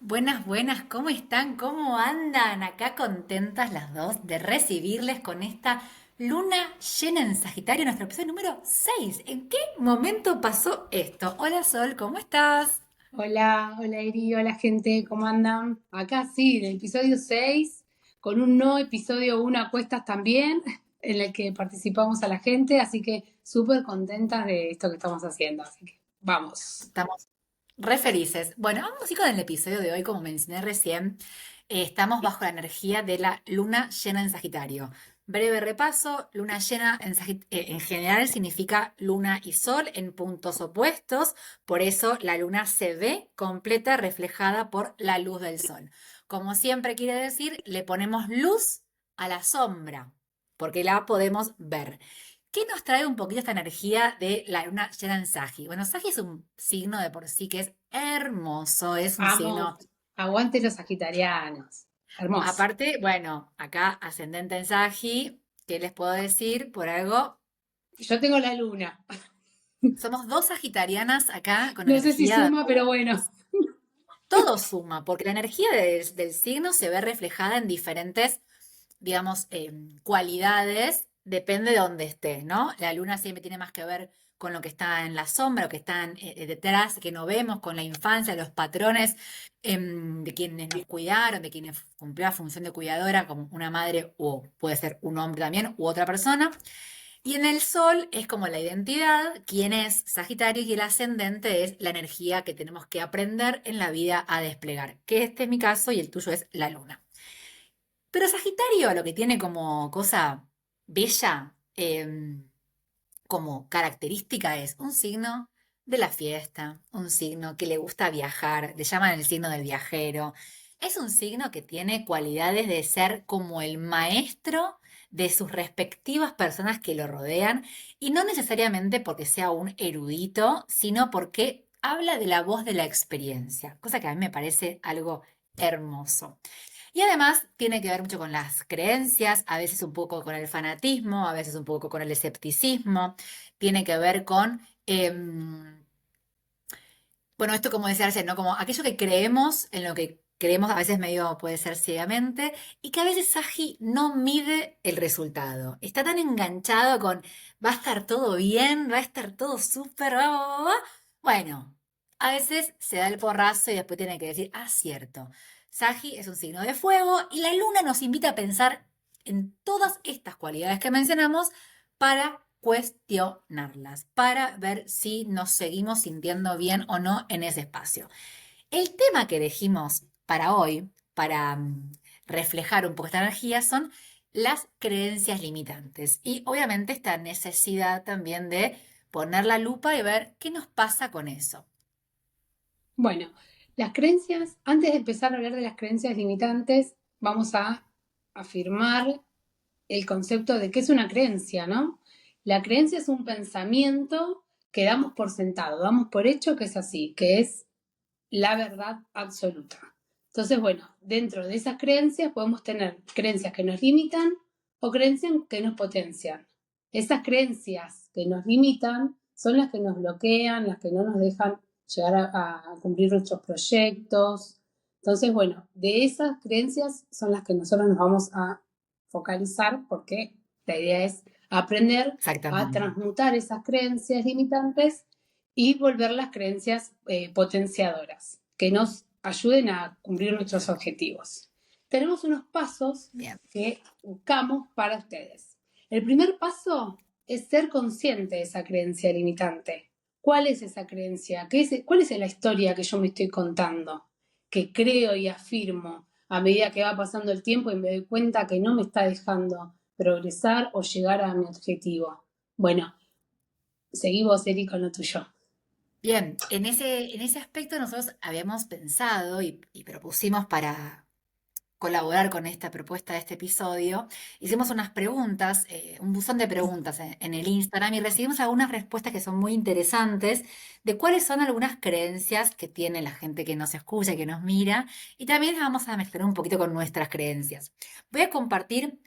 Buenas, buenas, ¿cómo están? ¿Cómo andan? Acá contentas las dos de recibirles con esta luna llena en Sagitario, nuestro episodio número 6. ¿En qué momento pasó esto? Hola Sol, ¿cómo estás? Hola, hola Eri, hola gente, ¿cómo andan? Acá sí, del episodio 6, con un nuevo episodio Una Acuestas también, en el que participamos a la gente, así que súper contentas de esto que estamos haciendo, así que vamos. Estamos re felices. Bueno, vamos a ir con el episodio de hoy, como mencioné recién. Estamos bajo la energía de la luna llena en Sagitario. Breve repaso, luna llena en general significa luna y sol en puntos opuestos, por eso la luna se ve completa reflejada por la luz del sol. Como siempre quiere decir, le ponemos luz a la sombra, porque la podemos ver. ¿Qué nos trae un poquito esta energía de la luna llena en Sagi? Bueno, Sagi es un signo de por sí que es hermoso, es un Amo, signo, aguante los sagitarianos, hermoso. aparte, bueno, acá ascendente en Sagi, ¿qué les puedo decir? Por algo, Yo tengo la luna, somos dos sagitarianas acá con no sé si energía, suma, pero bueno. todo suma, porque la energía del signo se ve reflejada en diferentes, digamos, cualidades, depende de dónde estés, ¿no? La luna siempre tiene más que ver con lo que está en la sombra, lo que está detrás, que no vemos, con la infancia, los patrones de quienes nos cuidaron, de quienes cumplió la función de cuidadora, como una madre o puede ser un hombre también u otra persona. Y en el sol es como la identidad, quién es Sagitario y el ascendente es la energía que tenemos que aprender en la vida a desplegar, que este es mi caso y el tuyo es la luna. Pero Sagitario lo que tiene como cosa bella, como característica es un signo de la fiesta, un signo que le gusta viajar, le llaman el signo del viajero. Es un signo que tiene cualidades de ser como el maestro de sus respectivas personas que lo rodean, y no necesariamente porque sea un erudito, sino porque habla de la voz de la experiencia, cosa que a mí me parece algo hermoso. Y además tiene que ver mucho con las creencias, a veces un poco con el fanatismo, a veces un poco con el escepticismo, tiene que ver con, bueno, esto como decía recién, ¿no? Como aquello que creemos, en lo que creemos a veces medio puede ser ciegamente, y que a veces Saji no mide el resultado. Está tan enganchado con va a estar todo bien, va a estar todo súper, va, va, va, va. Bueno, a veces se da el porrazo y después tiene que decir, ah, cierto. Saji es un signo de fuego y la luna nos invita a pensar en todas estas cualidades que mencionamos para cuestionarlas, para ver si nos seguimos sintiendo bien o no en ese espacio. El tema que elegimos para hoy, para reflejar un poco esta energía, son las creencias limitantes y obviamente esta necesidad también de poner la lupa y ver qué nos pasa con eso. Bueno, las creencias, antes de empezar a hablar de las creencias limitantes, vamos a afirmar el concepto de qué es una creencia, ¿no? La creencia es un pensamiento que damos por sentado, damos por hecho que es así, que es la verdad absoluta. Entonces, bueno, dentro de esas creencias podemos tener creencias que nos limitan o creencias que nos potencian. Esas creencias que nos limitan son las que nos bloquean, las que no nos dejan llegar a cumplir nuestros proyectos. Entonces, bueno, de esas creencias son las que nosotros nos vamos a focalizar porque la idea es aprender a Exactamente. transmutar esas creencias limitantes y volver las creencias potenciadoras que nos ayuden a cumplir nuestros objetivos. Tenemos unos pasos Bien. que buscamos para ustedes. El primer paso es ser consciente de esa creencia limitante. ¿Cuál es esa creencia? ¿Cuál es la historia que yo me estoy contando? Que creo y afirmo a medida que va pasando el tiempo y me doy cuenta que no me está dejando progresar o llegar a mi objetivo. Bueno, seguí vos, Eri, con lo tuyo. Bien, en ese aspecto nosotros habíamos pensado y propusimos para colaborar con esta propuesta de este episodio, hicimos unas preguntas, un buzón de preguntas en el Instagram y recibimos algunas respuestas que son muy interesantes de cuáles son algunas creencias que tiene la gente que nos escucha, que nos mira, y también las vamos a mezclar un poquito con nuestras creencias. Voy a compartir,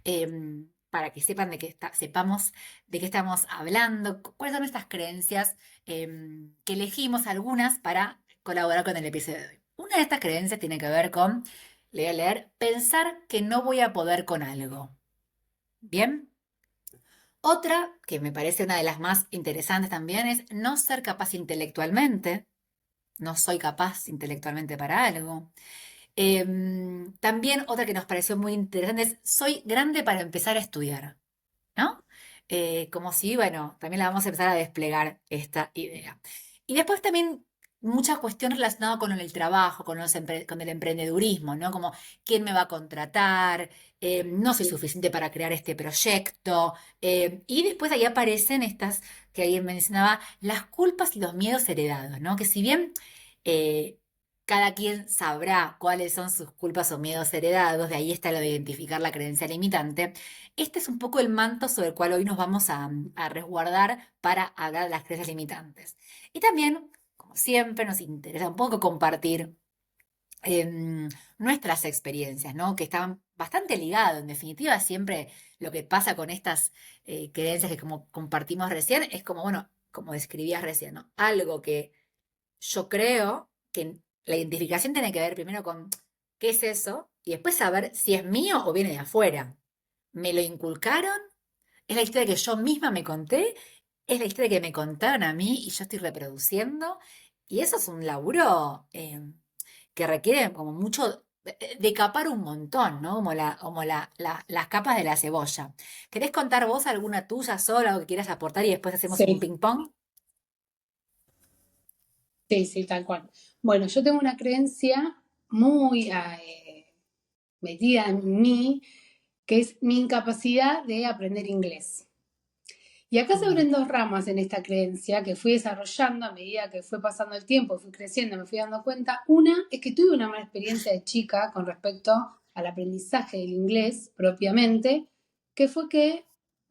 para que sepan sepamos de qué estamos hablando, cuáles son estas creencias que elegimos algunas para colaborar con el episodio de hoy. Una de estas creencias tiene que ver con, le voy a leer, pensar que no voy a poder con algo. ¿Bien? Otra, que me parece una de las más interesantes también, es no ser capaz intelectualmente. No soy capaz intelectualmente para algo. También otra que nos pareció muy interesante es soy grande para empezar a estudiar, ¿no? Como si, bueno, también la vamos a empezar a desplegar esta idea. Y después también mucha cuestión relacionada con el trabajo, con el emprendedurismo, ¿no? Como quién me va a contratar, no soy Sí, suficiente para crear este proyecto. Y después ahí aparecen estas que alguien mencionaba, las culpas y los miedos heredados, ¿no? Que si bien eh, cada quien sabrá cuáles son sus culpas o miedos heredados, de ahí está lo de identificar la creencia limitante. Este es un poco el manto sobre el cual hoy nos vamos a resguardar para hablar de las creencias limitantes. Y también, como siempre, nos interesa un poco compartir nuestras experiencias, ¿no? Que están bastante ligadas. En definitiva, siempre lo que pasa con estas creencias que como compartimos recién es como, bueno, como describías recién, ¿no? Algo que yo creo que la identificación tiene que ver primero con qué es eso y después saber si es mío o viene de afuera. ¿Me lo inculcaron? ¿Es la historia que yo misma me conté? ¿Es la historia que me contaron a mí y yo estoy reproduciendo? Y eso es un laburo que requiere como mucho de capar un montón, ¿no? Como las capas de la cebolla. ¿Querés contar vos alguna tuya sola, algo que quieras aportar y después hacemos un sí, ping pong? sí, sí, tal cual. Bueno, yo tengo una creencia muy metida en mí, que es mi incapacidad de aprender inglés. Y acá se Mm. abren dos ramas en esta creencia que fui desarrollando a medida que fue pasando el tiempo, fui creciendo, me fui dando cuenta. Una es que tuve una mala experiencia de chica con respecto al aprendizaje del inglés propiamente, que fue que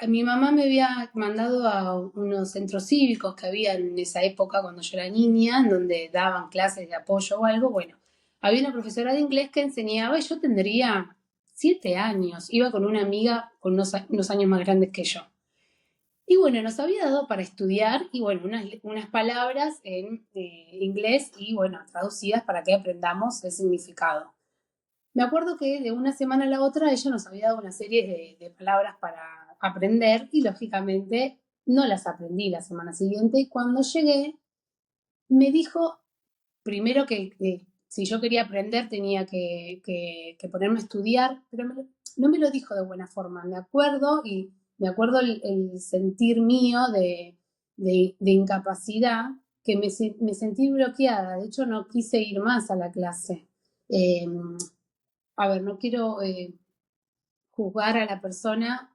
mi mamá me había mandado a unos centros cívicos que había en esa época cuando yo era niña, en donde daban clases de apoyo o algo. Bueno, había una profesora de inglés que enseñaba y yo tendría 7 años. Iba con una amiga con unos años más grandes que yo. Y bueno, nos había dado para estudiar y bueno, unas palabras en inglés y bueno, traducidas para que aprendamos el significado. Me acuerdo que de una semana a la otra ella nos había dado una serie de palabras para aprender y lógicamente no las aprendí la semana siguiente y cuando llegué me dijo primero que si yo quería aprender tenía que ponerme a estudiar, pero no me lo dijo de buena forma. Me acuerdo y me acuerdo el sentir mío de incapacidad, que me sentí bloqueada. De hecho, no quise ir más a la clase. Eh, a ver, no quiero juzgar a la persona,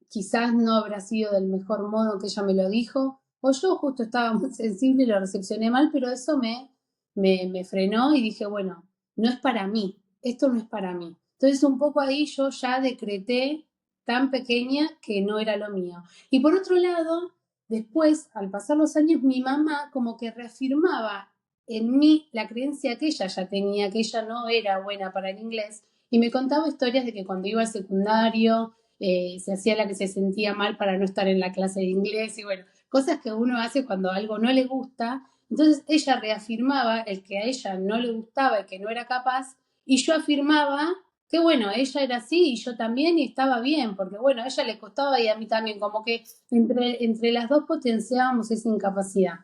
quizás no habrá sido del mejor modo que ella me lo dijo, o yo justo estaba muy sensible y lo recepcioné mal, pero eso me frenó y dije, bueno, no es para mí, esto no es para mí. Entonces un poco ahí yo ya decreté tan pequeña que no era lo mío. Y por otro lado, después, al pasar los años, mi mamá como que reafirmaba en mí la creencia que ella ya tenía, que ella no era buena para el inglés, y me contaba historias de que cuando iba al secundario se hacía la que se sentía mal para no estar en la clase de inglés y bueno, cosas que uno hace cuando algo no le gusta. Entonces ella reafirmaba el que a ella no le gustaba y que no era capaz y yo afirmaba que bueno, ella era así y yo también y estaba bien, porque bueno, a ella le costaba y a mí también, como que entre las dos potenciábamos esa incapacidad.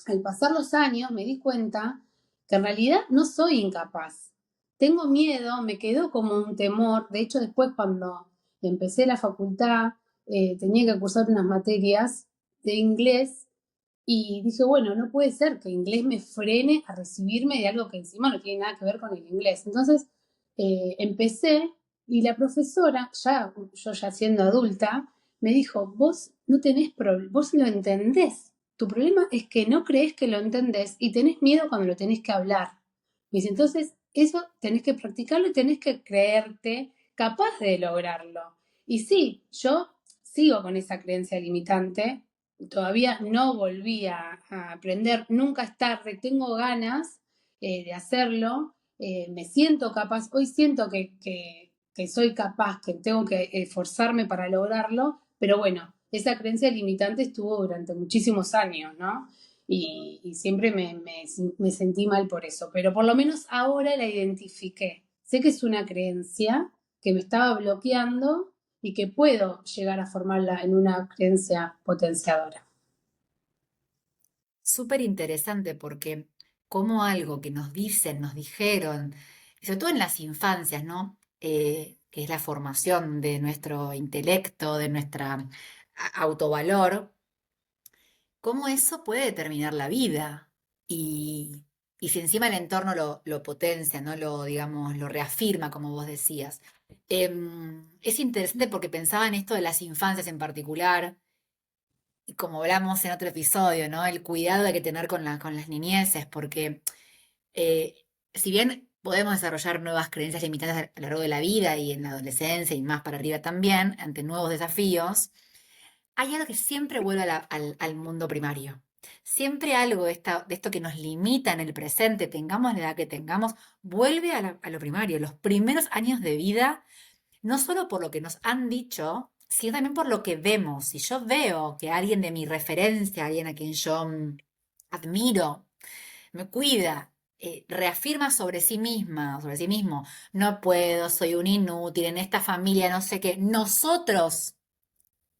Al pasar los años me di cuenta que en realidad no soy incapaz. Tengo miedo, me quedó como un temor. De hecho, después cuando empecé la facultad, tenía que cursar unas materias de inglés y dije, bueno, no puede ser que inglés me frene a recibirme de algo que encima no tiene nada que ver con el inglés. Entonces, empecé y la profesora, yo ya siendo adulta, me dijo, vos no tenés problema, vos lo entendés. Tu problema es que no crees que lo entendés y tenés miedo cuando lo tenés que hablar. Me dice, entonces, eso tenés que practicarlo y tenés que creerte capaz de lograrlo. Y sí, yo sigo con esa creencia limitante, todavía no volví a aprender, nunca es tarde, tengo ganas de hacerlo, me siento capaz, hoy siento que soy capaz, que tengo que esforzarme para lograrlo, pero bueno, esa creencia limitante estuvo durante muchísimos años, ¿no? y siempre me sentí mal por eso, pero por lo menos ahora la identifiqué. Sé que es una creencia que me estaba bloqueando y que puedo llegar a formarla en una creencia potenciadora. Súper interesante porque como algo que nos dicen, nos dijeron, y sobre todo en las infancias, ¿no? Que es la formación de nuestro intelecto, de nuestra autovalor, cómo eso puede determinar la vida. Y, y si encima el entorno lo potencia, ¿no? Lo, digamos, lo reafirma, como vos decías. Es interesante porque pensaba en esto de las infancias en particular y como hablamos en otro episodio, ¿no? El cuidado que hay que tener con las niñeces, porque eh, si bien podemos desarrollar nuevas creencias limitantes a lo largo de la vida y en la adolescencia y más para arriba también, ante nuevos desafíos, hay algo que siempre vuelve al mundo primario. Siempre algo de esto que nos limita en el presente, tengamos la edad que tengamos, vuelve a lo primario. Los primeros años de vida no solo por lo que nos han dicho, sino también por lo que vemos. Si yo veo que alguien de mi referencia, alguien a quien yo admiro, me cuida, reafirma sobre sí misma, sobre sí mismo, no puedo, soy un inútil, en esta familia no sé qué, nosotros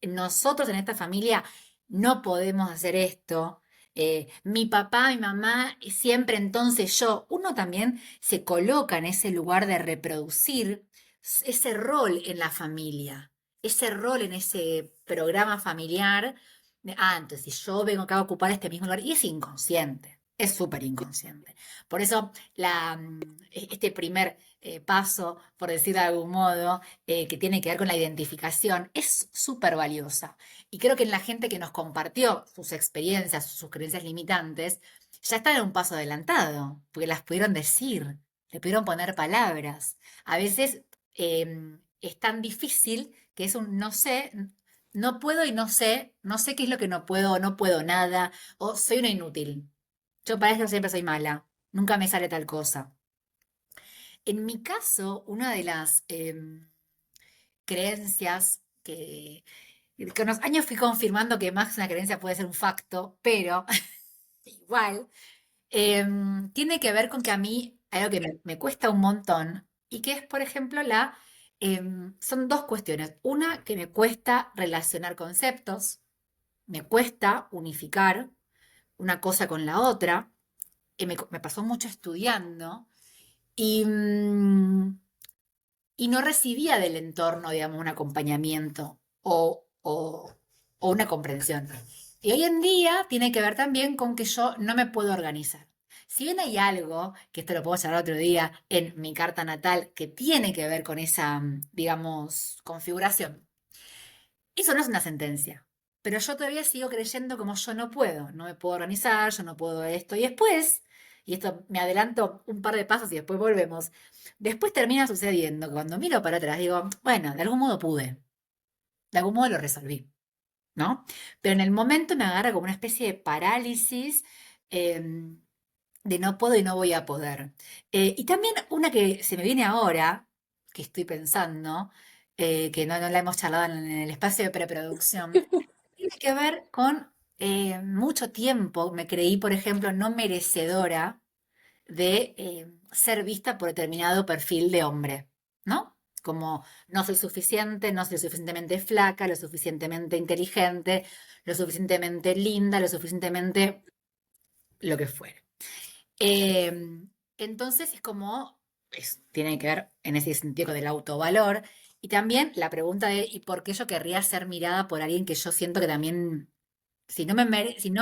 en esta familia no podemos hacer esto. Mi papá, mi mamá, siempre entonces yo. Uno también se coloca en ese lugar de reproducir ese rol en la familia, ese rol en ese programa familiar. Entonces si yo vengo acá a ocupar este mismo lugar, y es inconsciente. Es súper inconsciente. Por eso este primer paso, por decir de algún modo, que tiene que ver con la identificación, es súper valiosa. Y creo que en la gente que nos compartió sus experiencias, sus creencias limitantes, ya están en un paso adelantado, porque las pudieron decir, le pudieron poner palabras. A veces es tan difícil que es un no sé, no puedo y no sé, no sé qué es lo que no puedo, no puedo nada, o soy una inútil. Yo para eso siempre soy mala, nunca me sale tal cosa. En mi caso, una de las creencias que con los años fui confirmando que más que una creencia puede ser un facto, pero igual, tiene que ver con que a mí algo que me cuesta un montón y que es, por ejemplo, son dos cuestiones. Una, que me cuesta relacionar conceptos, me cuesta unificar una cosa con la otra, y me pasó mucho estudiando y, y no recibía del entorno, digamos, un acompañamiento o una comprensión. Y hoy en día tiene que ver también con que yo no me puedo organizar. Si bien hay algo, que esto lo puedo hablar otro día, en mi carta natal, que tiene que ver con esa, digamos, configuración, eso no es una sentencia. Pero yo todavía sigo creyendo como yo no puedo, no me puedo organizar, yo no puedo esto. Y después, y esto me adelanto un par de pasos y después volvemos, después termina sucediendo que cuando miro para atrás digo, bueno, de algún modo pude, de algún modo lo resolví, ¿no? Pero en el momento me agarra como una especie de parálisis de no puedo y no voy a poder. Y también una que se me viene ahora, que estoy pensando, que no la hemos charlado en el espacio de preproducción, tiene que ver con mucho tiempo me creí, por ejemplo, no merecedora de ser vista por determinado perfil de hombre, ¿no? Como no soy suficiente, no soy suficientemente flaca, lo suficientemente inteligente, lo suficientemente linda, lo suficientemente lo que fuera. Eh, entonces es como, tiene que ver en ese sentido con el autovalor y también la pregunta de ¿y por qué yo querría ser mirada por alguien que yo siento que también, si no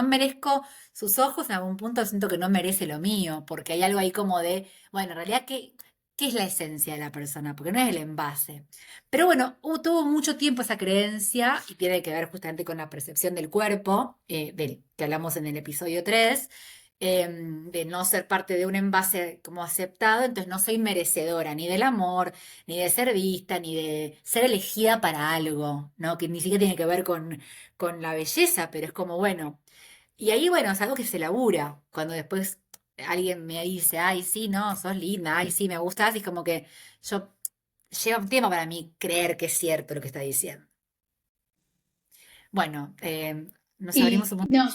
merezco sus ojos, en algún punto siento que no merece lo mío, porque hay algo ahí como de, bueno, en realidad, ¿qué es la esencia de la persona? Porque no es el envase. Pero bueno, tuvo mucho tiempo esa creencia y tiene que ver justamente con la percepción del cuerpo, del que hablamos en el episodio 3 de no ser parte de un envase como aceptado, entonces no soy merecedora ni del amor, ni de ser vista, ni de ser elegida para algo, ¿no? Que ni siquiera tiene que ver con la belleza, pero es como, bueno, y ahí, bueno, es algo que se labura, cuando después alguien me dice, ay, sí, no, sos linda, ay, sí, me gustas, y es como que yo, lleva un tiempo para mí creer que es cierto lo que está diciendo. Bueno, nos abrimos Y un no, montón.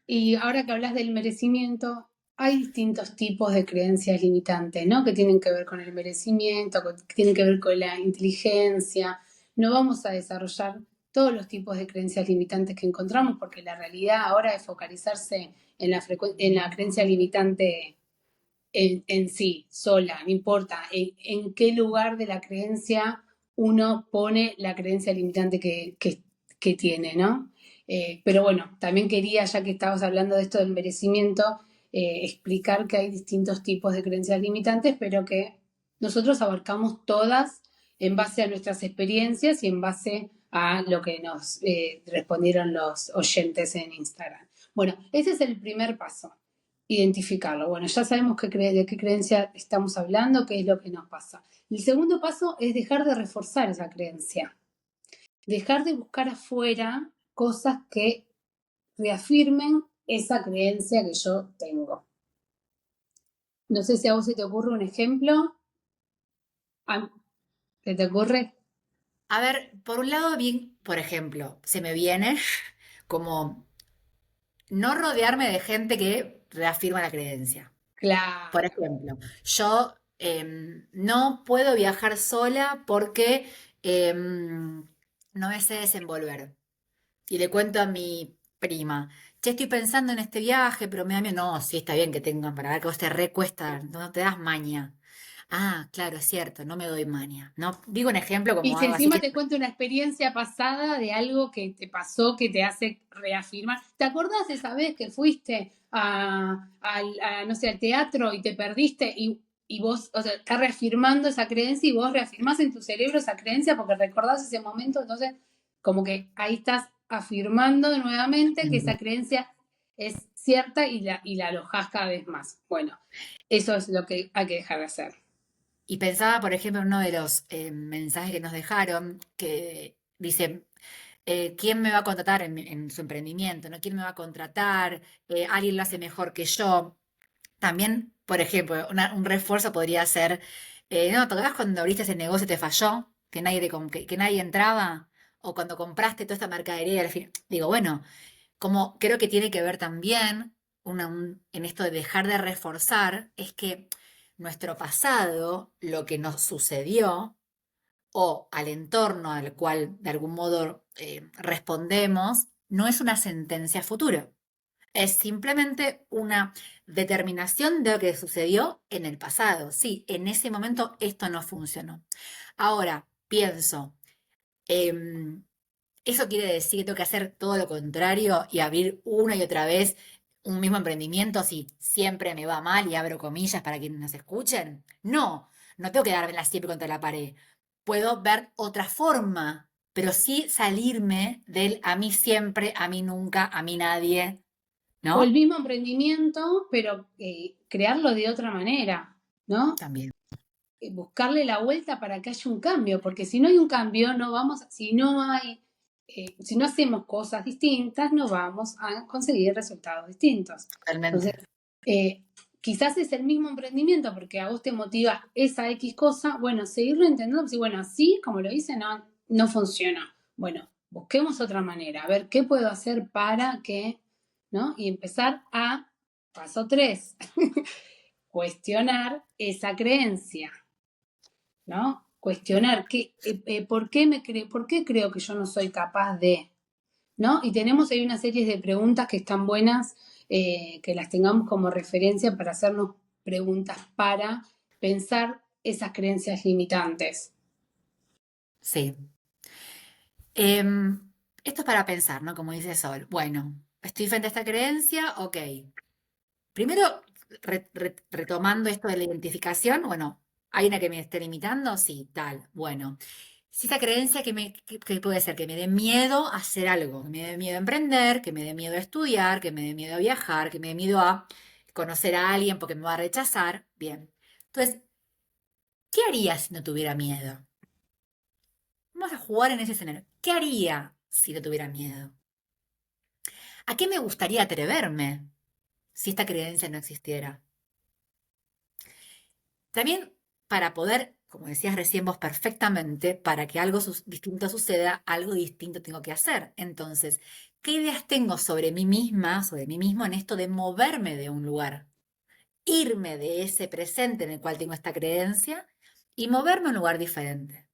Y ahora que hablas del merecimiento, hay distintos tipos de creencias limitantes, ¿no? Que tienen que ver con el merecimiento, que tienen que ver con la inteligencia. No vamos a desarrollar todos los tipos de creencias limitantes que encontramos, porque la realidad ahora es focalizarse en en la creencia limitante en sí, sola, no importa en qué lugar de la creencia uno pone la creencia limitante que tiene, ¿no? Pero bueno, también quería, ya que estabas hablando de esto del merecimiento, explicar que hay distintos tipos de creencias limitantes, pero que nosotros abarcamos todas en base a nuestras experiencias y en base a lo que nos respondieron los oyentes en Instagram. Bueno, ese es el primer paso, identificarlo. Bueno, ya sabemos de qué creencia estamos hablando, qué es lo que nos pasa. El segundo paso es dejar de reforzar esa creencia, dejar de buscar afuera cosas que reafirmen esa creencia que yo tengo. No sé si a vos se te ocurre un ejemplo. ¿Se te ocurre? A ver, por un lado, bien, por ejemplo, se me viene como no rodearme de gente que reafirma la creencia. Por Claro. ejemplo, yo no puedo viajar sola porque no me sé desenvolver. Y le cuento a mi prima, che, estoy pensando en este viaje, pero me da miedo. No, sí, está bien que tengan para ver que a vos te recuesta, no te das maña. Ah, claro, es cierto, no me doy maña. No, digo un ejemplo Y como si algo así encima que te cuento una experiencia pasada de algo que te pasó que te hace reafirmar. ¿Te acordás esa vez que fuiste no sé, al teatro y te perdiste y vos, o sea, estás reafirmando esa creencia y vos reafirmás en tu cerebro esa creencia porque recordás ese momento? Entonces, como que ahí estás afirmando nuevamente que esa creencia es cierta y la alojás cada vez más. Bueno, eso es lo que hay que dejar de hacer. y pensaba, por ejemplo, en uno de los mensajes que nos dejaron, que dice, ¿quién me va a contratar en su emprendimiento? ¿No? ¿Quién me va a contratar? ¿Alguien lo hace mejor que yo? También, por ejemplo, un refuerzo podría ser, ¿no? ¿Te acuerdas cuando abriste ese negocio y te falló? Que nadie entraba. O cuando compraste toda esta mercadería, al fin, digo, bueno, como creo que tiene que ver también en esto de dejar de reforzar, es que nuestro pasado, lo que nos sucedió, o al entorno al cual de algún modo respondemos, no es una sentencia futura. Es simplemente una determinación de lo que sucedió en el pasado. Sí, en ese momento esto no funcionó. Ahora, pienso, em, ¿eso quiere decir que tengo que hacer todo lo contrario y abrir una y otra vez un mismo emprendimiento si siempre me va mal y abro comillas para quienes nos escuchen? No, no tengo que darme siempre contra la pared. Puedo ver otra forma, pero sí salirme del a mí siempre, a mí nunca, a mí nadie, O el ¿no? mismo emprendimiento, pero crearlo de otra manera, ¿no? También. Buscarle la vuelta para que haya un cambio, porque si no hay un cambio, no vamos, si no hacemos cosas distintas, no vamos a conseguir resultados distintos. Entonces, Totalmente. eh, quizás es el mismo emprendimiento porque a vos te motiva esa X cosa, bueno, seguirlo intentando, si bueno, así como lo hice, no funciona. Bueno, busquemos otra manera, a ver qué puedo hacer para que, ¿no? Y empezar a, paso 3, cuestionar esa creencia, ¿no? Cuestionar por qué creo que yo no soy capaz de, ¿no? Y tenemos ahí una serie de preguntas que están buenas, que las tengamos como referencia para hacernos preguntas para pensar esas creencias limitantes. Sí. Esto es para pensar, ¿no? Como dice Sol. Bueno, estoy frente a esta creencia, ok. Primero, retomando esto de la identificación, bueno, ¿hay una que me esté limitando? Sí, tal. Bueno, si esa creencia que puede ser que me dé miedo a hacer algo, que me dé miedo a emprender, que me dé miedo a estudiar, que me dé miedo a viajar, que me dé miedo a conocer a alguien porque me va a rechazar, bien. Entonces, ¿qué haría si no tuviera miedo? Vamos a jugar en ese escenario. ¿Qué haría si no tuviera miedo? ¿A qué me gustaría atreverme si esta creencia no existiera? También para poder, como decías recién vos perfectamente, para que algo distinto suceda, algo distinto tengo que hacer. Entonces, ¿qué ideas tengo sobre mí misma, sobre mí mismo en esto de moverme de un lugar? Irme de ese presente en el cual tengo esta creencia y moverme a un lugar diferente.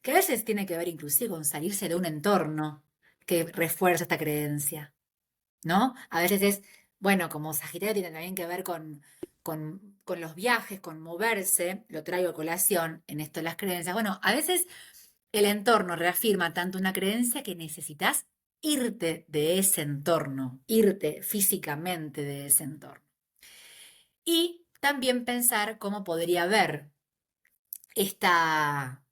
Que a veces tiene que ver inclusive con salirse de un entorno que refuerza esta creencia, ¿no? A veces es, bueno, como Sagitario tiene también que ver con los viajes, con moverse, lo traigo a colación en esto de las creencias. Bueno, a veces el entorno reafirma tanto una creencia que necesitas irte de ese entorno, irte físicamente de ese entorno. Y también pensar cómo podría ver esta,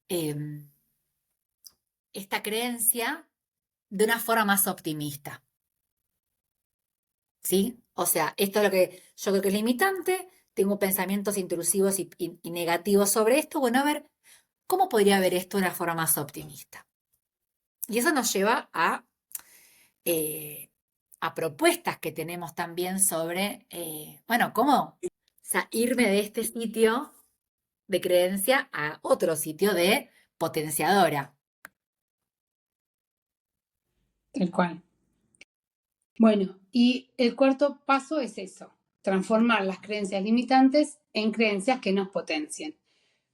esta creencia de una forma más optimista, ¿sí? O sea, esto es lo que yo creo que es limitante, tengo pensamientos intrusivos y negativos sobre esto, bueno, a ver, ¿cómo podría ver esto de una forma más optimista? Y eso nos lleva eh, a propuestas que tenemos también sobre, bueno, cómo irme de este sitio de creencia a otro sitio de potenciadora. Tal cual. Bueno, y el cuarto paso es eso, transformar las creencias limitantes en creencias que nos potencien.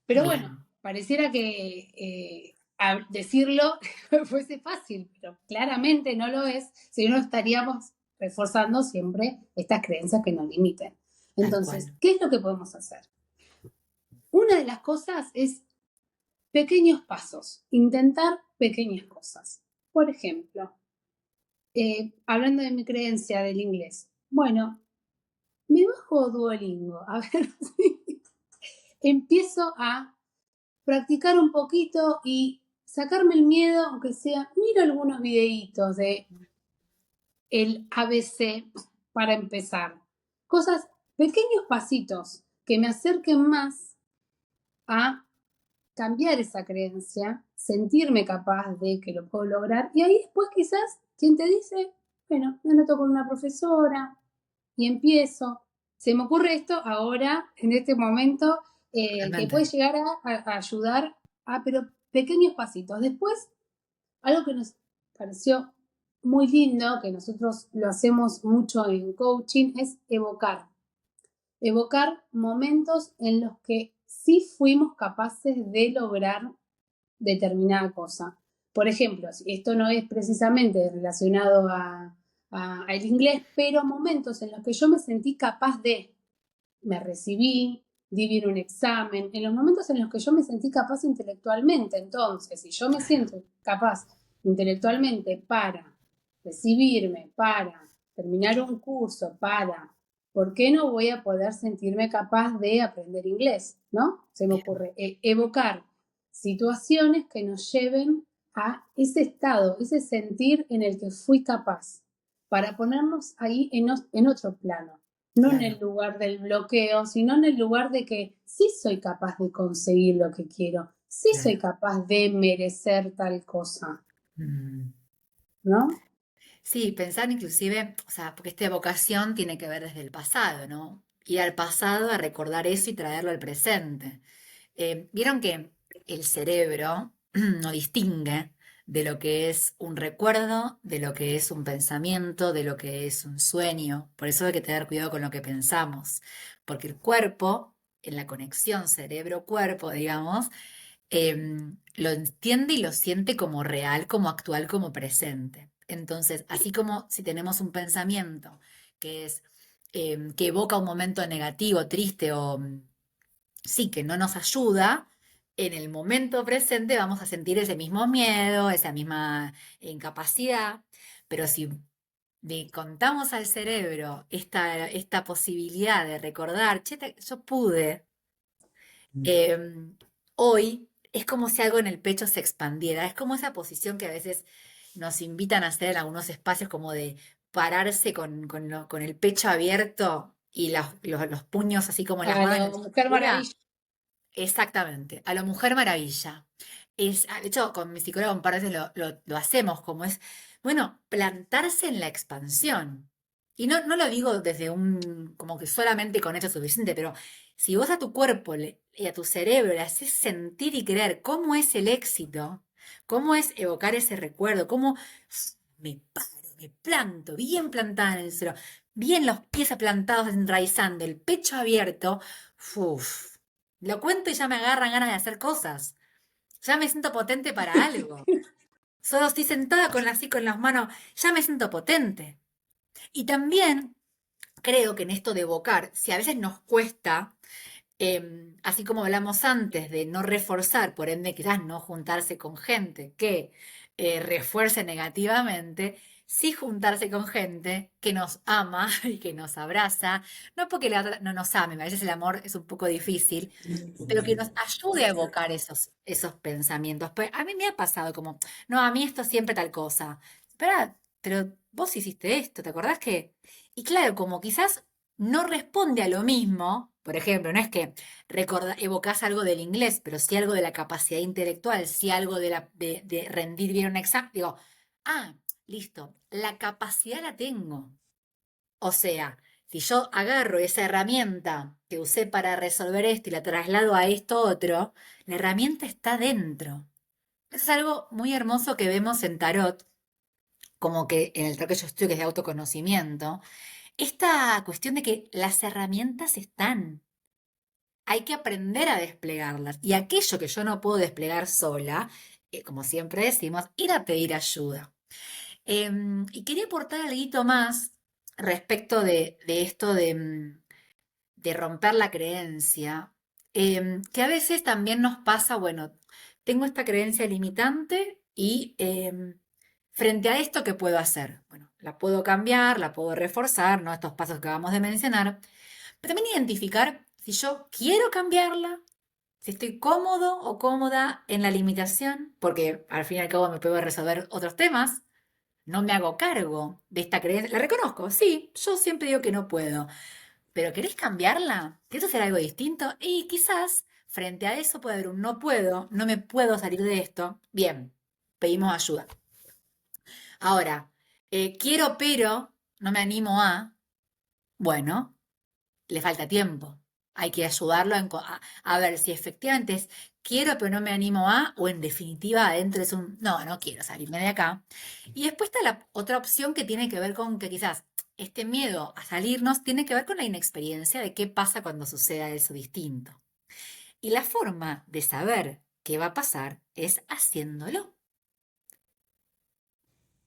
Pero bueno, Bien, pareciera que decirlo fuese fácil, pero claramente no lo es, si no estaríamos reforzando siempre estas creencias que nos limiten. tal Entonces, cual. ¿qué es lo que podemos hacer? Una de las cosas es pequeños pasos, intentar pequeñas cosas. Por ejemplo, hablando de mi creencia del inglés, bueno, me bajo Duolingo, a ver si empiezo a practicar un poquito y sacarme el miedo, aunque sea, miro algunos videitos de el ABC para empezar. Cosas, pequeños pasitos que me acerquen más a cambiar esa creencia, sentirme capaz de que lo puedo lograr y ahí después quizás quien te dice, bueno, me anoto con una profesora y empiezo. Se me ocurre esto ahora, en este momento, que puede Totalmente. llegar a ayudar a, pero pequeños pasitos. Después, algo que nos pareció muy lindo, que nosotros lo hacemos mucho en coaching, es evocar. Evocar momentos en los que sí fuimos capaces de lograr determinada cosa. Por ejemplo, esto no es precisamente relacionado al inglés, pero momentos en los que yo me sentí capaz de, me recibí, di bien un examen, en los momentos en los que yo me sentí capaz intelectualmente. Entonces, si yo me Claro. siento capaz intelectualmente para recibirme, para terminar un curso, para, ¿por qué no voy a poder sentirme capaz de aprender inglés? ¿No? Se me Bien, ocurre evocar situaciones que nos lleven a ese estado, ese sentir en el que fui capaz, para ponernos ahí en otro plano, no en el claro. lugar del bloqueo, sino en el lugar de que sí soy capaz de conseguir lo que quiero, sí soy Claro. capaz de merecer tal cosa, Mm. ¿no? Sí, pensar inclusive, o sea, porque esta evocación tiene que ver desde el pasado, ¿no? Ir al pasado a recordar eso y traerlo al presente. Vieron que el cerebro no distingue de lo que es un recuerdo, de lo que es un pensamiento, de lo que es un sueño. Por eso hay que tener cuidado con lo que pensamos, porque el cuerpo, en la conexión cerebro-cuerpo, digamos, lo entiende y lo siente como real, como actual, como presente. Entonces, así como si tenemos un pensamiento que es que evoca un momento negativo, triste o sí, que no nos ayuda, en el momento presente vamos a sentir ese mismo miedo, esa misma incapacidad, pero si le contamos al cerebro esta posibilidad de recordar, che, yo pude, eh, hoy es como si algo en el pecho se expandiera, es como esa posición que a veces nos invitan a hacer en algunos espacios como de pararse con el pecho abierto y los puños así como las A manos en la la Mujer cintura. Maravilla. Exactamente, a la Mujer Maravilla. De hecho, con mi psicóloga un par de veces lo hacemos, como es, bueno, plantarse en la expansión. Y no lo digo desde como que solamente con eso es suficiente, pero si vos a tu cuerpo y a tu cerebro le haces sentir y creer cómo es el éxito, cómo es evocar ese recuerdo, cómo me paro, me planto bien plantada en el suelo, bien los pies plantados enraizando, el pecho abierto, uf, lo cuento y ya me agarran ganas de hacer cosas. Ya me siento potente para algo. Solo estoy sentada así con las manos, ya me siento potente. Y también creo que en esto de evocar, si a veces nos cuesta, así como hablamos antes de no reforzar, por ende quizás no juntarse con gente que refuerce negativamente, sí juntarse con gente que nos ama y que nos abraza, no porque la otra no nos ame, a veces el amor es un poco difícil, pero que nos ayude a evocar esos pensamientos. Pues a mí me ha pasado como, no, a mí esto siempre tal cosa. Espera, pero vos hiciste esto, ¿te acordás que? Y claro, como quizás no responde a lo mismo, por ejemplo, no es que evocás algo del inglés, pero sí algo de la capacidad intelectual, sí algo de rendir bien un examen, digo, ah, listo, la capacidad la tengo. O sea, si yo agarro esa herramienta que usé para resolver esto y la traslado a esto otro, la herramienta está dentro. Eso es algo muy hermoso que vemos en tarot, como que en el tarot que yo estudio, que es de autoconocimiento, esta cuestión de que las herramientas están. Hay que aprender a desplegarlas. Y aquello que yo no puedo desplegar sola, como siempre decimos, ir a pedir ayuda. Y quería aportar algo más respecto de esto de romper la creencia, que a veces también nos pasa, bueno, tengo esta creencia limitante y frente a esto, ¿qué puedo hacer? Bueno, la puedo cambiar, la puedo reforzar, ¿no? Estos pasos que acabamos de mencionar, pero también identificar si yo quiero cambiarla, si estoy cómodo o cómoda en la limitación, porque al fin y al cabo me puedo resolver otros temas. No me hago cargo de esta creencia. La reconozco, sí, yo siempre digo que no puedo. Pero ¿querés cambiarla? ¿Querés hacer algo distinto? Y quizás frente a eso puede haber un no puedo, no me puedo salir de esto. Bien, pedimos ayuda. Ahora, quiero pero no me animo a. Bueno, le falta tiempo. Hay que ayudarlo a ver si efectivamente es quiero pero no me animo a, o en definitiva adentro es un no, no quiero salirme de acá. Y después está la otra opción que tiene que ver con que quizás este miedo a salirnos tiene que ver con la inexperiencia de qué pasa cuando suceda eso distinto. Y la forma de saber qué va a pasar es haciéndolo.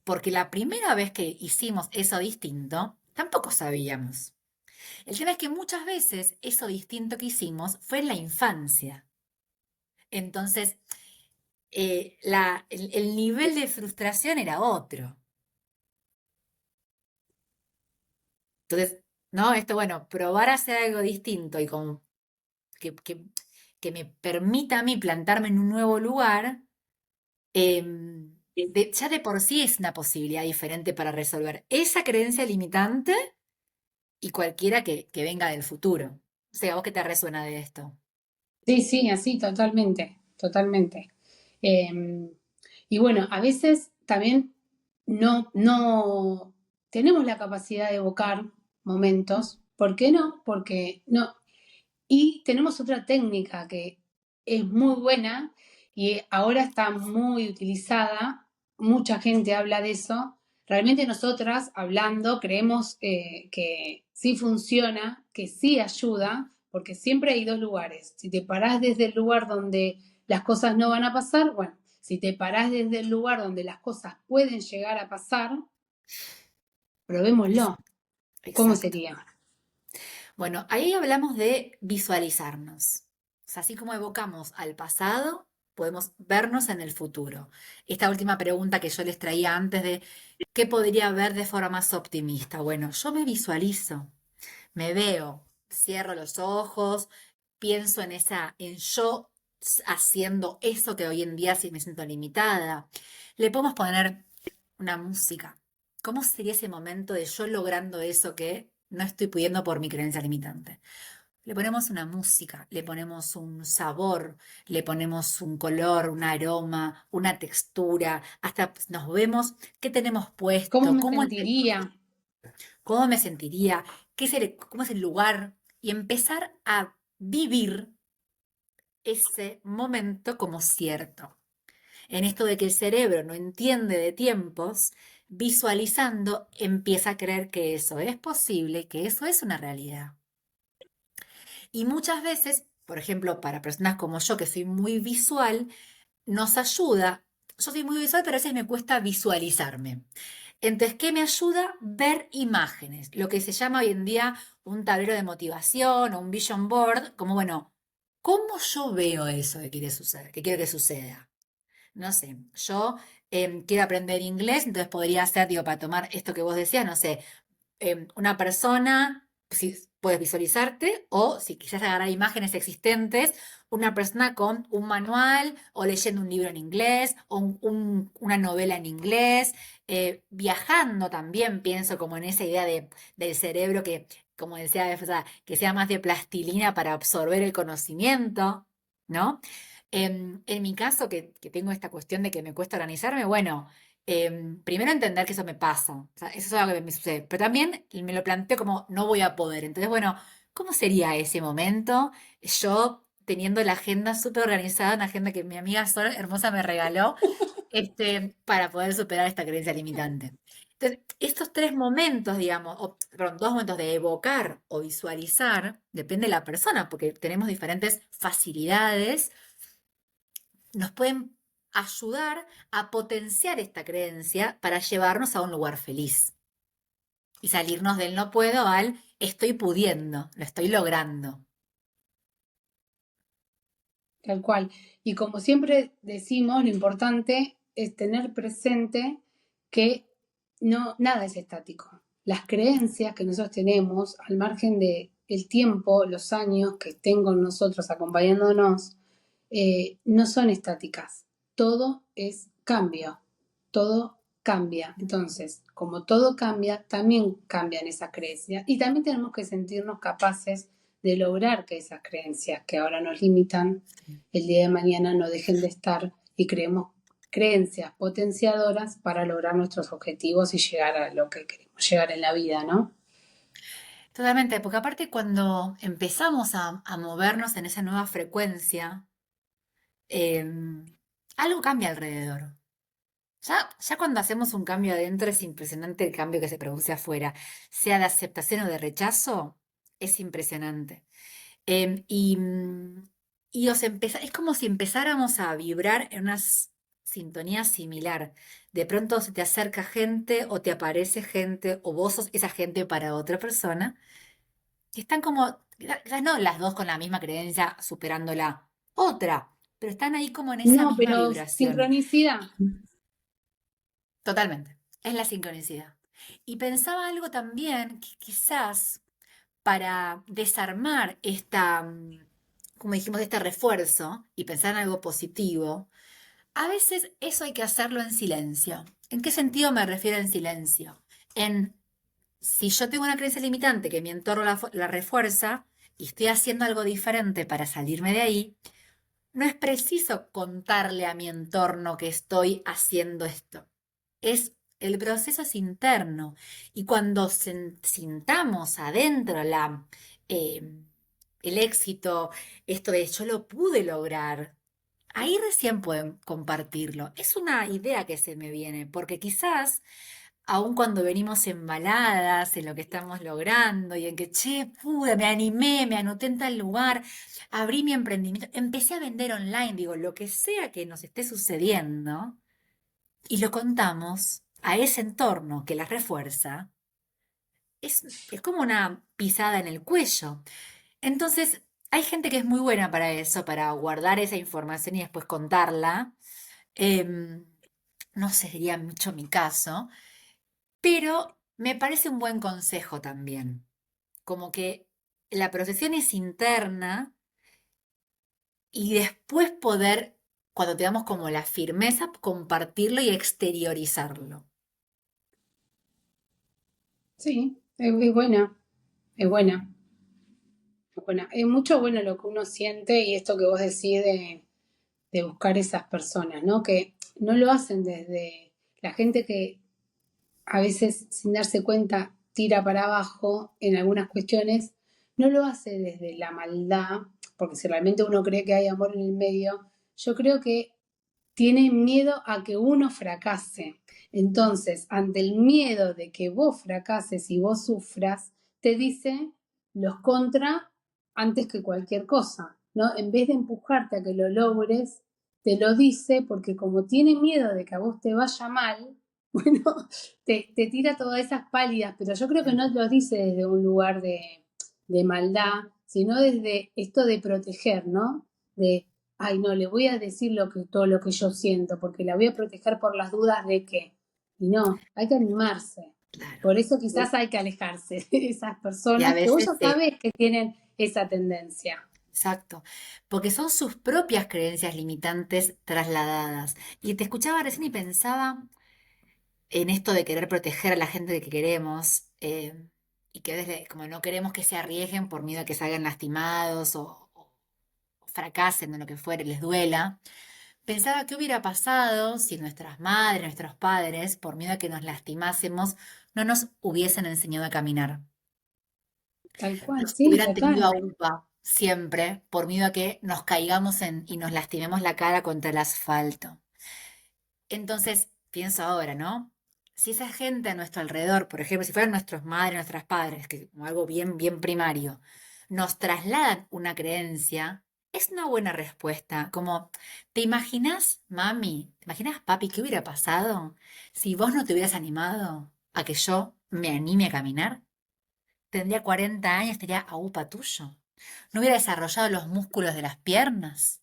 Porque la primera vez que hicimos eso distinto, tampoco sabíamos. El tema es que muchas veces eso distinto que hicimos fue en la infancia. Entonces, el nivel de frustración era otro. Entonces, ¿no? Esto, bueno, probar a hacer algo distinto y como que, que- que me permita a mí plantarme en un nuevo lugar, ya de por sí es una posibilidad diferente para resolver esa creencia limitante y cualquiera que venga del futuro. O sea, ¿vos qué te resuena de esto? Sí, sí, así, totalmente, totalmente. Eh, y bueno, a veces también no tenemos la capacidad de evocar momentos. ¿Por qué no? Porque no. Y tenemos otra técnica que es muy buena y ahora está muy utilizada. Mucha gente habla de eso. Realmente nosotras, hablando, creemos que sí funciona, que sí ayuda, porque siempre hay dos lugares. Si te parás desde el lugar donde las cosas no van a pasar, bueno, si te parás desde el lugar donde las cosas pueden llegar a pasar, Es- probémoslo. ¿Cómo Exacto. sería? Bueno, ahí hablamos de visualizarnos. O sea, así como evocamos al pasado, podemos vernos en el futuro. Esta última pregunta que yo les traía antes de ¿qué podría ver de forma más optimista? Bueno, yo me visualizo, me veo, cierro los ojos, pienso en yo haciendo eso que hoy en día sí me siento limitada. Le podemos poner una música. ¿Cómo sería ese momento de yo logrando eso que no estoy pudiendo por mi creencia limitante? Le ponemos una música, le ponemos un sabor, le ponemos un color, un aroma, una textura, hasta pues, nos vemos qué tenemos ¿Cómo puesto, me sentiría? cómo me sentiría, cómo es el lugar y empezar a vivir ese momento como cierto. En esto de que el cerebro no entiende de tiempos, visualizando, empieza a creer que eso es posible, que eso es una realidad. Y muchas veces, por ejemplo, para personas como yo, que soy muy visual, nos ayuda. Yo soy muy visual, pero a veces me cuesta visualizarme. Entonces, ¿qué me ayuda? Ver imágenes, lo que se llama hoy en día un tablero de motivación o un vision board, como bueno, ¿cómo yo veo eso que quiere suceder, que quiero que suceda? No sé, yo quiero aprender inglés, entonces podría ser, digo, para tomar esto que vos decías, no sé, una persona, si puedes visualizarte, o si quisieras agarrar imágenes existentes, una persona con un manual o leyendo un libro en inglés o una novela en inglés, viajando también, pienso como en esa idea del cerebro que, como decía, o sea, que sea más de plastilina para absorber el conocimiento, ¿no? En mi caso, que tengo esta cuestión de que me cuesta organizarme, bueno, primero entender que eso me pasa, o sea, eso es algo que me sucede, pero también me lo planteo como no voy a poder. Entonces, bueno, ¿cómo sería ese momento? Yo teniendo la agenda súper organizada, una agenda que mi amiga Sol hermosa me regaló, para poder superar esta creencia limitante. Entonces, estos tres momentos, digamos, perdón, dos momentos de evocar o visualizar, depende de la persona, porque tenemos diferentes facilidades, nos pueden ayudar a potenciar esta creencia para llevarnos a un lugar feliz y salirnos del no puedo al estoy pudiendo, lo estoy logrando. Tal cual. Y como siempre decimos, lo importante es tener presente que no, nada es estático. Las creencias que nosotros tenemos, al margen de el tiempo, los años que estén con nosotros acompañándonos, no son estáticas. Todo es cambio. Todo cambia. Entonces, como todo cambia, también cambian esas creencias. Y también tenemos que sentirnos capaces de lograr que esas creencias que ahora nos limitan, el día de mañana no dejen de estar y creemos creencias potenciadoras para lograr nuestros objetivos y llegar a lo que queremos llegar en la vida, ¿no? Totalmente, porque aparte cuando empezamos a movernos en esa nueva frecuencia, algo cambia alrededor. Ya cuando hacemos un cambio adentro es impresionante el cambio que se produce afuera, sea de aceptación o de rechazo, es impresionante. Em, y, mm, es como si empezáramos a vibrar en una sintonía similar. De pronto se te acerca gente o te aparece gente o vos sos esa gente para otra persona, que están como, quizás no las dos con la misma creencia superando la otra, pero están ahí como en esa No, misma pero vibración. sincronicidad. Totalmente, es la sincronicidad. Y pensaba algo también que quizás para desarmar como dijimos, este refuerzo y pensar en algo positivo, a veces eso hay que hacerlo en silencio. ¿En qué sentido me refiero en silencio? En si yo tengo una creencia limitante que mi entorno la refuerza y estoy haciendo algo diferente para salirme de ahí, no es preciso contarle a mi entorno que estoy haciendo esto. El proceso es interno. Y cuando sintamos adentro eh, el éxito, esto de yo lo pude lograr, ahí recién pueden compartirlo. Es una idea que se me viene, porque quizás aun cuando venimos embaladas en lo que estamos logrando y en que, che, pude, me animé, me anoté en tal lugar, abrí mi emprendimiento, empecé a vender online, digo, lo que sea que nos esté sucediendo, y lo contamos a ese entorno que las refuerza, es como una pisada en el cuello. Entonces, hay gente que es muy buena para eso, para guardar esa información y después contarla. Em, no sería mucho mi caso, pero me parece un buen consejo también. Como que la procesión es interna y después poder, cuando tengamos como la firmeza, compartirlo y exteriorizarlo. Sí, es buena, es buena, es buena. Es mucho bueno lo que uno siente y esto que vos decís de buscar esas personas, ¿no? Que no lo hacen desde la gente que a veces sin darse cuenta tira para abajo en algunas cuestiones, no lo hace desde la maldad, porque si realmente uno cree que hay amor en el medio, yo creo que tienen miedo a que uno fracase. Entonces, ante el miedo de que vos fracases y vos sufras, te dice los contra antes que cualquier cosa, ¿no? En vez de empujarte a que lo logres, te lo dice porque como tiene miedo de que a vos te vaya mal, bueno, te tira todas esas pálidas, pero yo creo que no lo dice desde un lugar de maldad, sino desde esto de proteger, ¿no? De, ay, no, le voy a decir todo lo que yo siento, porque la voy a proteger por las dudas de que. Y no, hay que animarse. Claro. Por eso quizás hay que alejarse de esas Y a personas que vos veces ya sabés que tienen esa tendencia. exacto, porque son sus propias creencias limitantes trasladadas. Y te escuchaba recién y pensaba en esto de querer proteger a la gente que queremos, y que desde, como no queremos que se arriesguen por miedo a que salgan lastimados o fracasen en lo que fuere, les duela. Pensaba qué hubiera pasado si nuestras madres, nuestros padres, por miedo a que nos lastimásemos, no nos hubiesen enseñado a caminar. Tal cual, Nos sí, hubieran tenido total. a UPA siempre por miedo a que nos caigamos y nos lastimemos la cara contra el asfalto. Entonces, pienso ahora, ¿no? Si esa gente a nuestro alrededor, por ejemplo, si fueran nuestros madres, nuestras padres, que como algo bien, bien primario, nos trasladan una creencia, es una buena respuesta. Como, ¿te imaginas, mami? ¿Te imaginas, papi, qué hubiera pasado si vos no te hubieras animado a que yo me anime a caminar? Tendría 40 años, estaría a upa tuyo. No hubiera desarrollado los músculos de las piernas.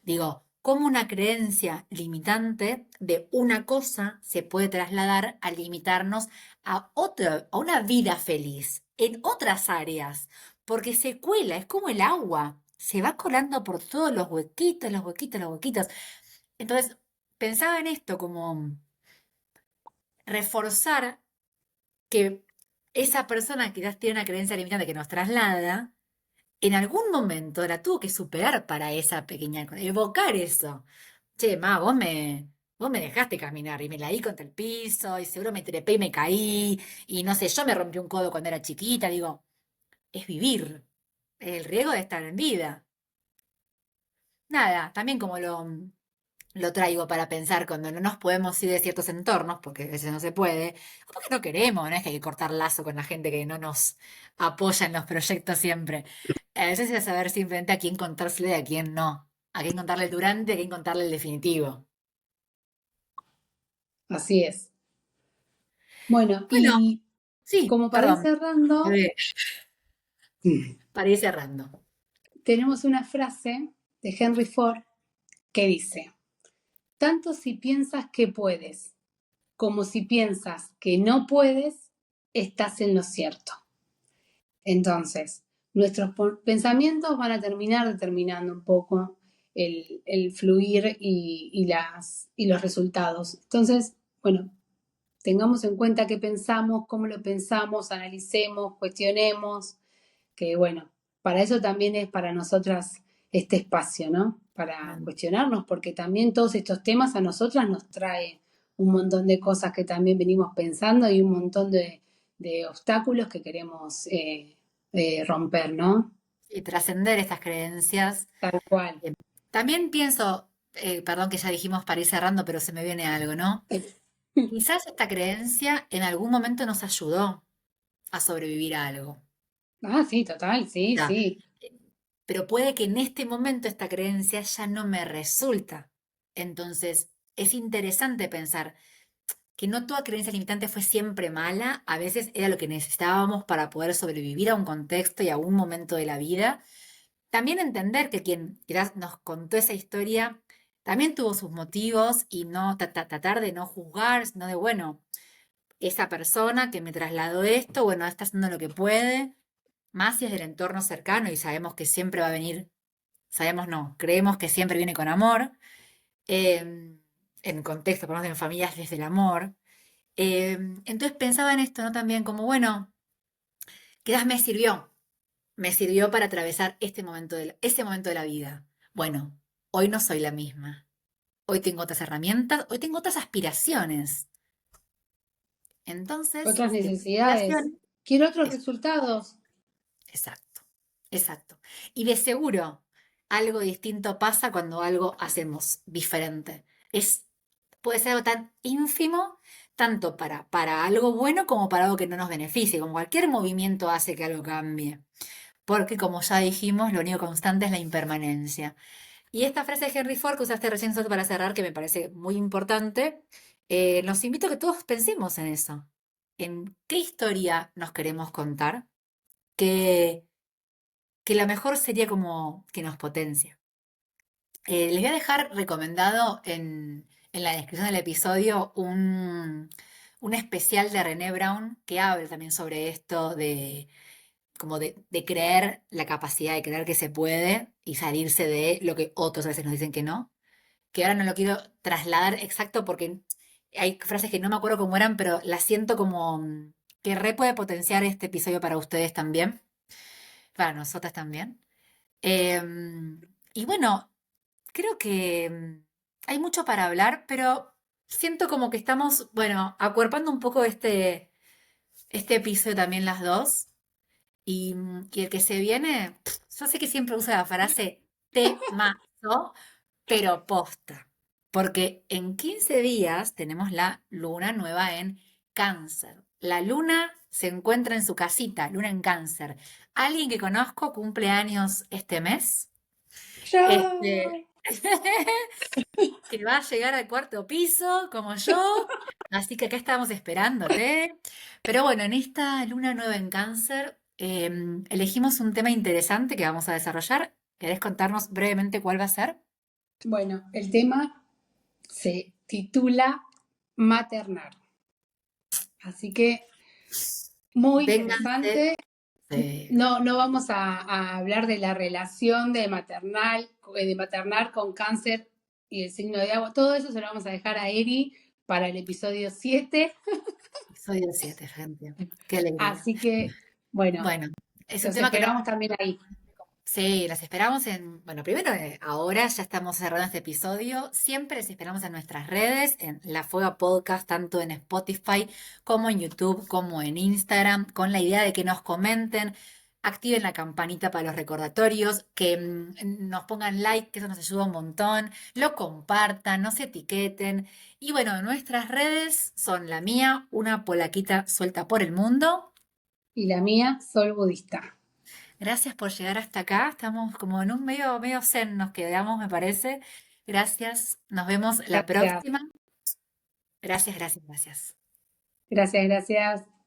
Digo, ¿cómo una creencia limitante de una cosa se puede trasladar a limitarnos a una vida feliz en otras áreas? Porque se cuela, es como el agua, se va colando por todos los huequitos, los huequitos, los huequitos. Entonces, pensaba en esto como reforzar que esa persona que quizás tiene una creencia limitante que nos traslada, en algún momento la tuvo que superar para esa pequeña, evocar eso. Che, ma, vos me dejaste caminar y me la di contra el piso y seguro me trepé y me caí y no sé, yo me rompí un codo cuando era chiquita. Digo, es vivir, el riesgo de estar en vida. Nada, también como lo traigo para pensar cuando no nos podemos ir de ciertos entornos, porque a veces no se puede, o porque no queremos, no es que hay que cortar lazo con la gente que no nos apoya en los proyectos siempre. A veces es saber simplemente a quién contárselo y a quién no. A quién contarle el durante, a quién contarle el definitivo. Así es. Bueno, Bueno, y sí, como para ir perdón, cerrando, para ir cerrando. tenemos una frase de Henry Ford que dice, tanto si piensas que puedes como si piensas que no puedes, estás en lo cierto. Entonces, nuestros pensamientos van a terminar determinando un poco el fluir y los resultados. Entonces, bueno, tengamos en cuenta qué pensamos, cómo lo pensamos, analicemos, cuestionemos, que bueno, para eso también es para nosotras este espacio, ¿no? Para Bueno, cuestionarnos, porque también todos estos temas a nosotras nos trae un montón de cosas que también venimos pensando y un montón de obstáculos que queremos romper, ¿no? y trascender estas creencias. Tal cual. También pienso, perdón que ya dijimos para ir cerrando, pero se me viene algo, ¿no? Quizás esta creencia en algún momento nos ayudó a sobrevivir a algo. Ah, sí, total, sí, Ya. sí. Pero puede que en este momento esta creencia ya no me resulta. Entonces, es interesante pensar que no toda creencia limitante fue siempre mala, a veces era lo que necesitábamos para poder sobrevivir a un contexto y a un momento de la vida. También entender que quien quizás nos contó esa historia también tuvo sus motivos y no tratar de no juzgar, sino de, bueno, esa persona que me trasladó esto, bueno, está haciendo lo que puede, más si es del entorno cercano y sabemos que siempre va a venir, sabemos no, creemos que siempre viene con amor, en contexto, por lo menos en familias desde el amor. Entonces pensaba en esto, ¿no? También como, bueno, quizás me sirvió para atravesar este momento de la vida. Bueno, hoy no soy la misma, hoy tengo otras herramientas, hoy tengo otras aspiraciones. Entonces, Otras si tengo necesidades. aspiraciones, Quiero otros es resultados. exacto, exacto. Y de seguro, algo distinto pasa cuando algo hacemos diferente. Es, puede ser algo tan ínfimo, tanto para algo bueno como para algo que no nos beneficie. Como cualquier movimiento hace que algo cambie. Porque como ya dijimos, lo único constante es la impermanencia. Y esta frase de Henry Ford que usaste recién solo para cerrar, que me parece muy importante, nos invito a que todos pensemos en eso. En qué historia nos queremos contar, que, que la mejor sería como que nos potencie. Les voy a dejar recomendado en la descripción del episodio un especial de René Brown que habla también sobre esto de como de creer la capacidad de creer que se puede y salirse de lo que otros a veces nos dicen que no. Que ahora no lo quiero trasladar exacto porque hay frases que no me acuerdo cómo eran, pero las siento como que re puede potenciar este episodio para ustedes también, para nosotras también. Y bueno, creo que hay mucho para hablar, pero siento como que estamos, bueno, acuerpando un poco este episodio también las dos. Y el que se viene, yo sé que siempre usa la frase temazo, pero posta. Porque en 15 días tenemos la luna nueva en Cáncer. La luna se encuentra en su casita, luna en Cáncer. Alguien que conozco cumple años este mes. Yo. Este, que va a llegar al cuarto piso, como yo. Así que acá estamos esperándote. Pero bueno, en esta luna nueva en Cáncer, elegimos un tema interesante que vamos a desarrollar. ¿Querés contarnos brevemente cuál va a ser? Bueno, el tema se titula Maternar. Así que muy Vénganse. interesante. Sí. No, no vamos a hablar de la relación de maternar con cáncer y el signo de agua. Todo eso se lo vamos a dejar a Eri para el episodio 7. Soy el 7, gente. Qué alegría. Así que, bueno, Bueno, es un los tema que no. esperamos también ahí. Sí, las esperamos bueno, primero ahora ya estamos cerrando este episodio. Siempre les esperamos en nuestras redes, en La Fuega Podcast, tanto en Spotify como en YouTube, como en Instagram, con la idea de que nos comenten, activen la campanita para los recordatorios, que nos pongan like, que eso nos ayuda un montón, lo compartan, nos etiqueten. Y bueno, nuestras redes son la mía, una polaquita suelta por el mundo. Y la mía, Sol Budista. Gracias por llegar hasta acá. Estamos como en un medio zen, nos quedamos, me parece. Gracias. Nos vemos la Gracias, próxima. Gracias, gracias, gracias. gracias, gracias.